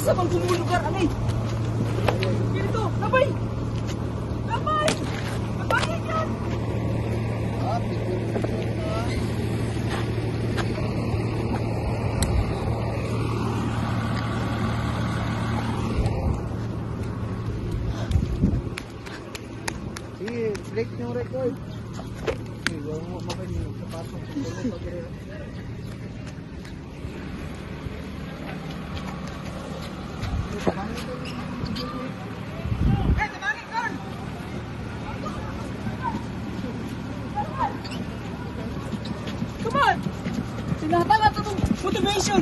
asa bang gumulugar, anay? Dito, labay! Labay! Labayan yan! Sige, break yung record. Sige, huwag mo makain yung sapasok. Come on! Sinatan natin itong motivation!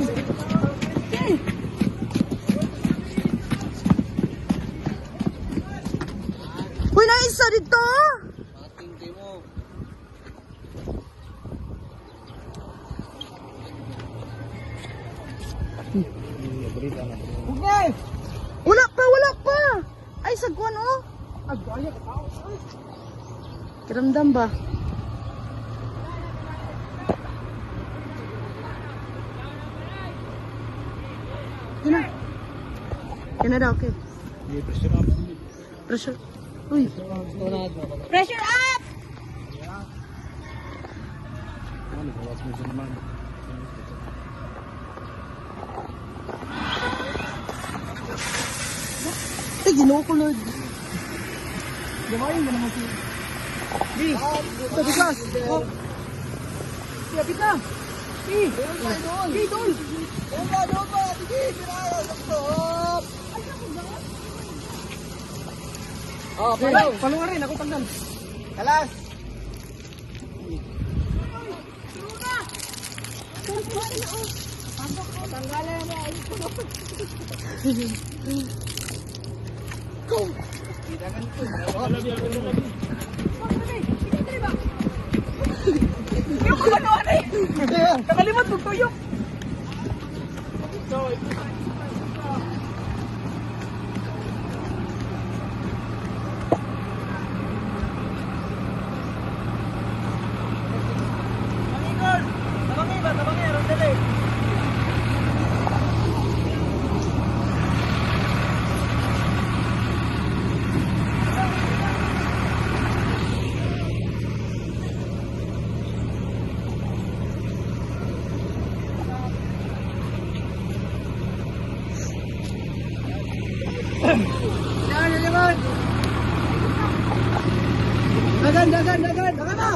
Okay! Uy, naisa dito! Matindi mo. Okay! Wala pa! Ay, sagwan oh! Ay, gaya ka tao! Kiramdam ba? Yan na. Yan na daw, okay. Hindi, pressure up. Pressure. Uy. Pressure up! Ano, bawas mo siya naman. Ay, ginoo ko, Lord. Gamayin mo naman siya. Di! Sabi ka. Kapit na! Di! Di, doon! Oh, Ay, palungan rin, ako pagdam. Kalas! Yung kumanoan eh! Nakalimot, tugtuyok! Tabangi ba? Tabangi, Rondele! Dagan na!